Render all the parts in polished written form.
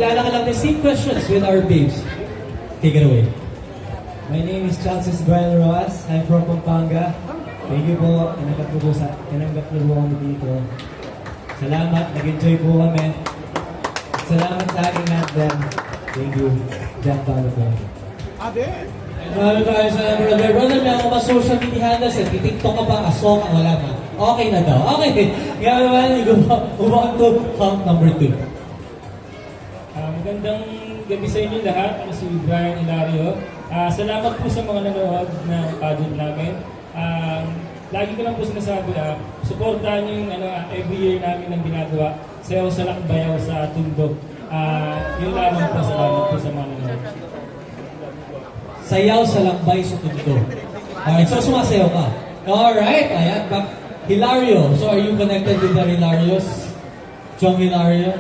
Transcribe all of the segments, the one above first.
pakilala ka lang the same questions with our babes. Take it away. My name is Charles Brian Roas. I'm from Pampanga. Thank you po. Tinanggap niyo po kami dito. Salamat. Nag-enjoy po kami. Salamat sa aking anthem. Thank you. Jack Paolo po. Marami tayo sa brother. Brother, may ako ba social media handles? TikTok ka ba? Aso ka? Wala ba? Okay na daw. Okay. Kaya naman, move on to hump number 2. Magandang gabi sa inyo lahat. Ako si Brian Hilario. Salamat po sa mga nanonood ng pageant namin. Lagi ko lang po sinasabi na supportahan niyo yung every year namin ang ginagawa. Sayaw sa lakbayaw sa Tundo. Yun lamang po, salamat po sa mga nanonood. Sayaw sa lakbay sa Tundo. Alright, so sumasayaw ka. Alright, ayan. Hilario. So are you connected with the Hilarios? Chong Hilario?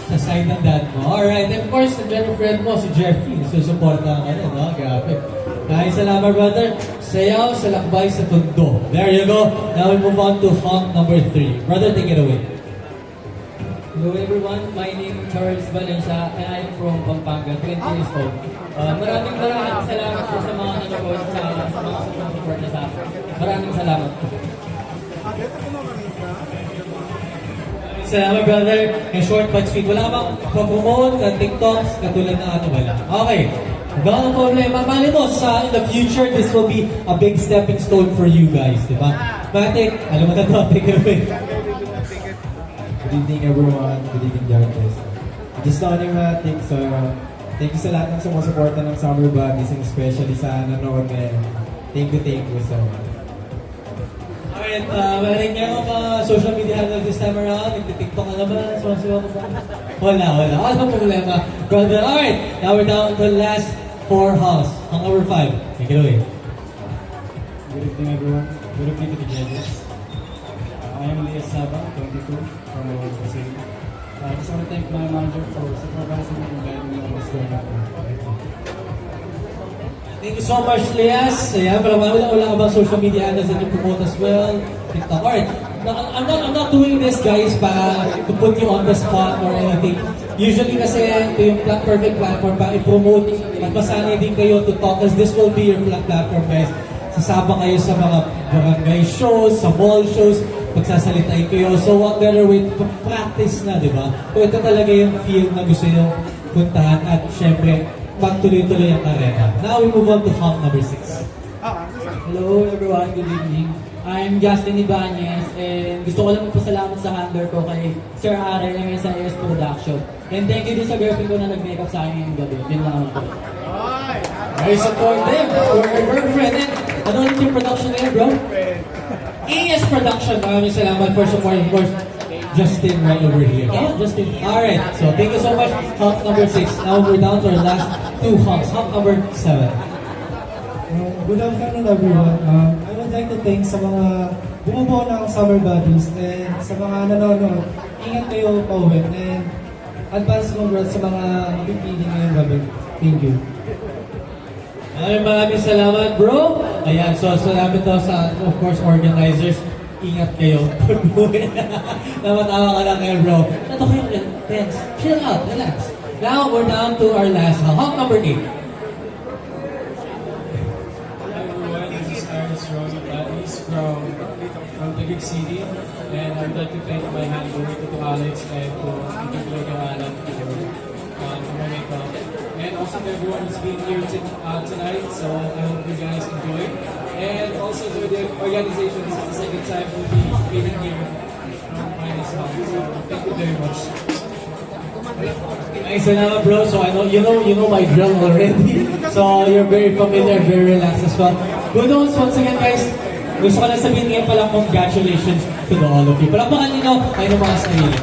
Sa side ng dad mo. Alright, and of course, nandiyan yung friend mo, si Jeffrey. Susuporta ka rin, no? Grabe. Dahil salamat, brother. Sayaw sa lakbay sa Tundo. There you go. Now we move on to hump number 3. Brother, take it away. Hello everyone, my name is Charles Valencia and I'm from Pampanga, 20 years old. Maraming salamat po sa mga nanonood sa mga support na sa akin. Maraming salamat po. Salamat, brother. In short but sweet, wala ka bang promote ng TikToks katulad ng wala? Okay. Wala problema. Mali mo, in the future, this will be a big stepping stone for you guys, di ba? Matik, alam mo na to, take it away. Good evening everyone, good evening Jarvis. Just starting Matic, so thank you sa lahat ng sumusuporta ng Summer Buddies and especially sa nanonood ngayon. Thank you so much. Alright, maraming nga ako mga social media handle this time around. Nagtitiktok ka na ba? Sumasayaw ka ba? Wala. Ano bang problema? Brother, alright. Now we're down to the last 4 halls. Hang number 5. Take it away. Good evening everyone. Good evening to the judges. I am Lias Saba, 22, from Brazil. I just want to thank my manager for supervising me and guiding me on this journey. Thank you so much, Lias. Ayan, pero wala ka ba social media handles that you promote as well? TikTok. Alright. I'm not doing this, guys, para to put you on the spot or anything. Usually kasi ito yung perfect platform para i-promote. Magpasanay din kayo to talk as this will be your platform, guys. Sasama kayo sa mga barangay shows, sa mall shows, pagsasalitain kayo. So what better way to practice na, di ba? So ito talaga yung field na gusto nyo puntahan at syempre, magtuloy-tuloy ang karera. Now we move on to hump number 6. Hello everyone, good evening. I'm Justin Ibanez and gusto ko lang magpasalamat sa handler ko kay Sir Arel ng SIS Production. And thank you din sa girlfriend ko na nag-makeup sa akin ngayong gabi. Yun lang ako. Very supportive for your girlfriend. And ano ulit yung production na yun, bro? ES Production. Maraming salamat for support. Of course, Justin right over here. Oh, Justin. Alright, so thank you so much. Hump number 6. Now we're down to our last 2 humps. Hump number 7. Good afternoon everyone. I would like to thank sa mga bumubuo ng Summer Buddies and sa mga nanonood. Ingat kayo pauwi and advance congrats sa mga mapipili ngayong gabi. Thank you. Maraming salamat, bro. Ayan, so salamat daw sa, of course, organizers. Ingat kayo. Namatawa ka lang ngayon, bro. Nato kayo, tense. Chill out, relax. Now, we're down to our last hump number 8. Hi everyone, this is Aris Rosa Batis from Taguig City. And I'd like to thank my handler, to Alex, and to Gloria Alan for my makeup. And also to everyone who's been here tonight, so I hope you guys enjoy. And also to the organization, this is the second time we'll be meeting here from Finest House. So thank you very much. Ay, salamat, bro. So I know you know my drill already. So you're very familiar, very relaxed as well. Good news once again, guys. Gusto ko lang sabihin ngayon palang congratulations to all of you. Palakpakan nyo, kayo ng mga sarili.